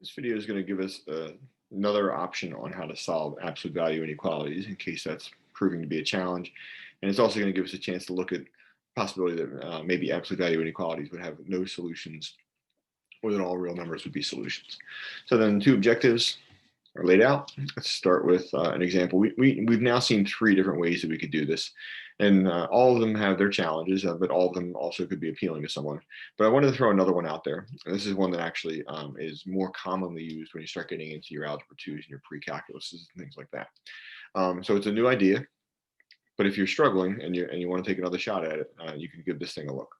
This video is going to give us another option on how to solve absolute value inequalities in case that's proving to be a challenge. And it's also going to give us a chance to look at the possibility that maybe absolute value inequalities would have no solutions or that all real numbers would be solutions. So then two objectives are laid out. Let's start with an example. We've now seen three different ways that we could do this. And all of them have their challenges, but all of them also could be appealing to someone. But I wanted to throw another one out there. And this is one that actually is more commonly used when you start getting into your algebra 2s and your pre-calculuses and things like that. So it's a new idea, but if you're struggling and you want to take another shot at it, you can give this thing a look.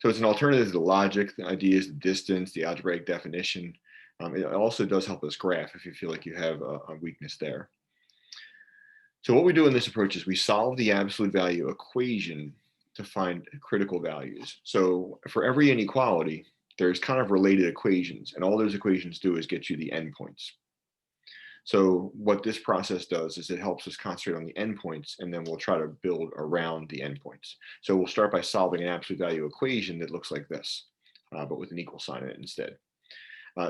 So it's an alternative to the logic, the ideas, the distance, the algebraic definition. It also does help us graph if you feel like you have a weakness there. So what we do in this approach is we solve the absolute value equation to find critical values. So for every inequality, there's kind of related equations, and all those equations do is get you the endpoints. So what this process does is it helps us concentrate on the endpoints, and then we'll try to build around the endpoints. So we'll start by solving an absolute value equation that looks like this, but with an equal sign in it instead.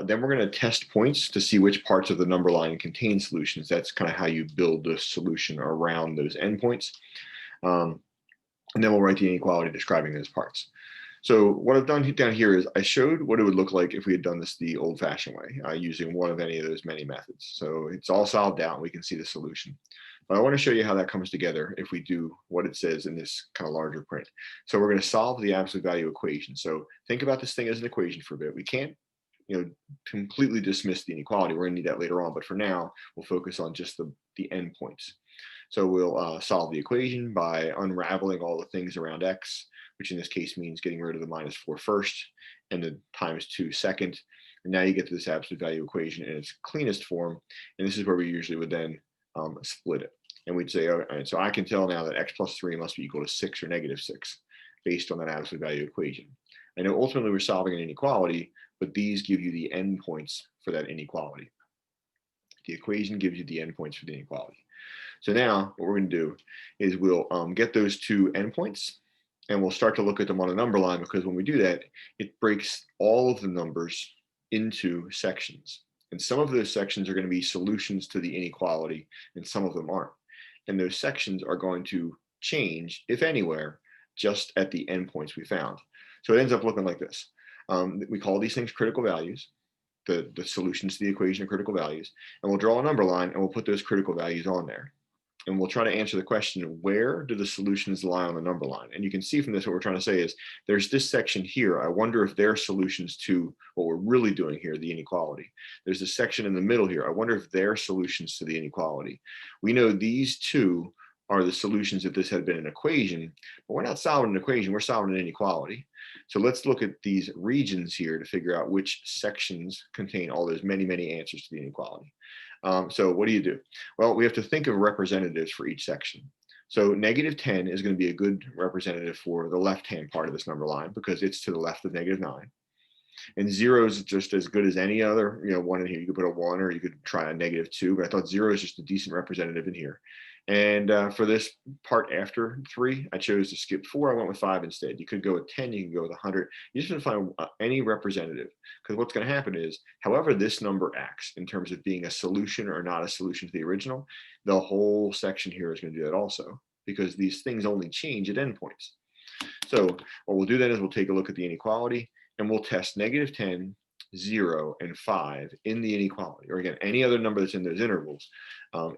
Then we're going to test points to see which parts of the number line contain solutions. That's kind of how you build the solution around those endpoints. And then we'll write the inequality describing those parts. So what I've done down here is I showed what it would look like if we had done this the old-fashioned way, using one of any of those many methods. So it's all solved out, and we can see the solution. But I want to show you how that comes together if we do what it says in this kind of larger print. So we're going to solve the absolute value equation. So think about this thing as an equation for a bit. We can't completely dismiss the inequality. We're going to need that later on, but for now, we'll focus on just the endpoints. So we'll solve the equation by unraveling all the things around x, which in this case means getting rid of the -4 first and the ×2 second. And now you get to this absolute value equation in its cleanest form. And this is where we usually would then split it. And we'd say, all right, so I can tell now that x plus 3 must be equal to 6 or -6 based on that absolute value equation. I know ultimately we're solving an inequality, but these give you the endpoints for that inequality. The equation gives you the endpoints for the inequality. So now what we're going to do is we'll get those two endpoints, and we'll start to look at them on a number line, because when we do that, it breaks all of the numbers into sections. And some of those sections are going to be solutions to the inequality, and some of them aren't. And those sections are going to change, if anywhere, just at the endpoints we found. So it ends up looking like this. We call these things critical values. The solutions to the equation are critical values. And we'll draw a number line, and we'll put those critical values on there. And we'll try to answer the question, where do the solutions lie on the number line? And you can see from this, what we're trying to say is, there's this section here. I wonder if they're solutions to what we're really doing here, the inequality. There's this section in the middle here. I wonder if they're solutions to the inequality. We know these two are the solutions if this had been an equation, but we're not solving an equation, we're solving an inequality. So let's look at these regions here to figure out which sections contain all those many, many answers to the inequality. So what do? Well, we have to think of representatives for each section. So -10 is going to be a good representative for the left-hand part of this number line, because it's to the left of -9. And 0 is just as good as any other, one in here. You could put a 1, or you could try a -2, but I thought 0 is just a decent representative in here. And for this part after 3, I chose to skip 4. I went with 5 instead. You could go with 10, you can go with 100. You just want to find any representative, because what's going to happen is, however this number acts in terms of being a solution or not a solution to the original, the whole section here is going to do that also, because these things only change at endpoints. So what we'll do then is we'll take a look at the inequality, and we'll test -10, 0, and 5 in the inequality, or again, any other number that's in those intervals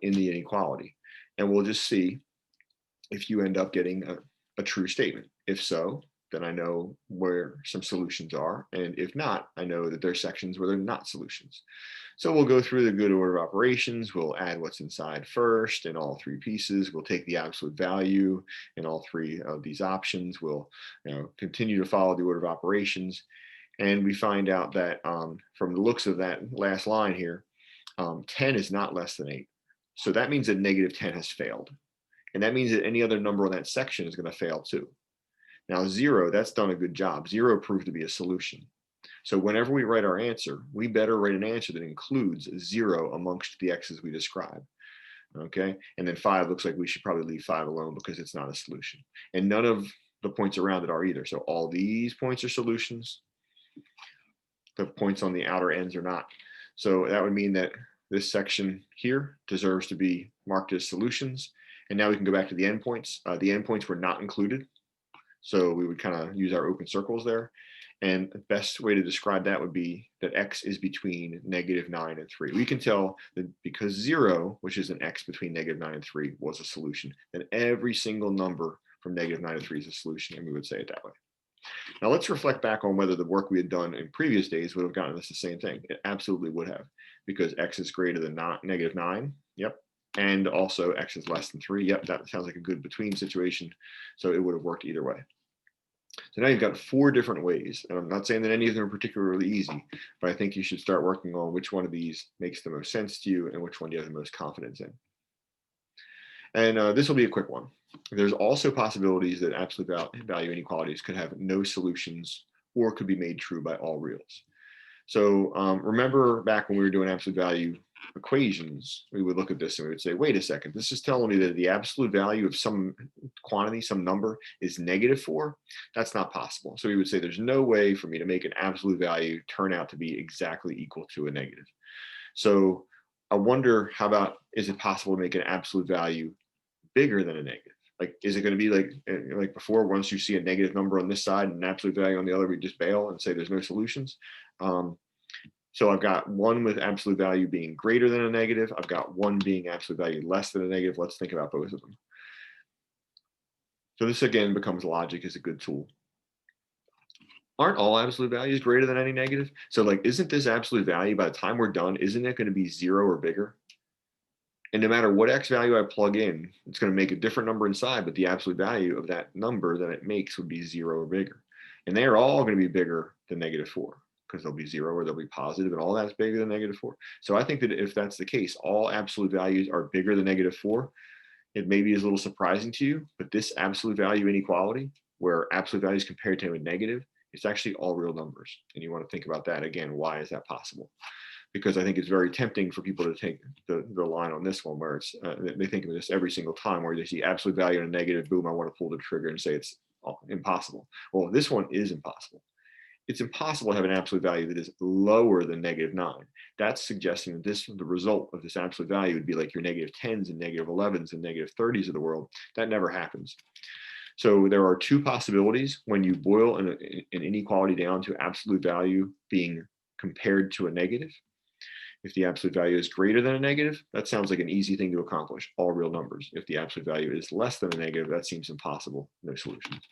in the inequality. And we'll just see if you end up getting a true statement. If so, then I know where some solutions are. And if not, I know that there's sections where they're not solutions. So we'll go through the good order of operations. We'll add what's inside first in all three pieces. We'll take the absolute value in all three of these options. We'll continue to follow the order of operations. And we find out that from the looks of that last line here, 10 is not less than 8. So that means that -10 has failed. And that means that any other number on that section is going to fail too. Now 0, that's done a good job. 0 proved to be a solution. So whenever we write our answer, we better write an answer that includes 0 amongst the x's we describe. Okay, and then 5 looks like we should probably leave 5 alone because it's not a solution. And none of the points around it are either. So all these points are solutions. the points on the outer ends are not. So that would mean that this section here deserves to be marked as solutions. And now we can go back to the endpoints. The endpoints were not included. So we would kind of use our open circles there. And the best way to describe that would be that x is between -9 and 3. We can tell that because 0, which is an x between -9 and 3, was a solution, then every single number from -9 to 3 is a solution, and we would say it that way. Now let's reflect back on whether the work we had done in previous days would have gotten us the same thing. It absolutely would have, because x is greater than -9. Yep. And also x is less than 3. Yep, that sounds like a good between situation. So it would have worked either way. So now you've got 4 different ways. And I'm not saying that any of them are particularly easy, but I think you should start working on which one of these makes the most sense to you and which one you have the most confidence in. And this will be a quick one. There's also possibilities that absolute value inequalities could have no solutions or could be made true by all reals. So remember back when we were doing absolute value equations, we would look at this and we would say, wait a second, this is telling me that the absolute value of some quantity, some number is -4. That's not possible. So we would say there's no way for me to make an absolute value turn out to be exactly equal to a negative. So I wonder, how about, is it possible to make an absolute value bigger than a negative? Like, is it going to be like before, once you see a negative number on this side and an absolute value on the other, we just bail and say there's no solutions? So I've got one with absolute value being greater than a negative. I've got one being absolute value less than a negative. Let's think about both of them. So this again becomes logic as a good tool. Aren't all absolute values greater than any negative? So like, isn't this absolute value, by the time we're done, isn't it going to be 0 or bigger? And no matter what x value I plug in, it's going to make a different number inside, but the absolute value of that number that it makes would be 0 or bigger. And they're all going to be bigger than -4, because they'll be 0 or they'll be positive, and all that's bigger than -4. So I think that if that's the case, all absolute values are bigger than -4. It maybe is a little surprising to you, but this absolute value inequality, where absolute value is compared to a negative, it's actually all real numbers. And you want to think about that again. Why is that possible? Because I think it's very tempting for people to take the line on this one, where it's they think of this every single time, where they see absolute value and a negative, boom, I want to pull the trigger and say it's impossible. Well, this one is impossible. It's impossible to have an absolute value that is lower than -9. That's suggesting that the result of this absolute value would be like your -10s and -11s and -30s of the world. That never happens. So there are 2 possibilities when you boil an inequality down to absolute value being compared to a negative. If the absolute value is greater than a negative, that sounds like an easy thing to accomplish, all real numbers. If the absolute value is less than a negative, that seems impossible, no solutions.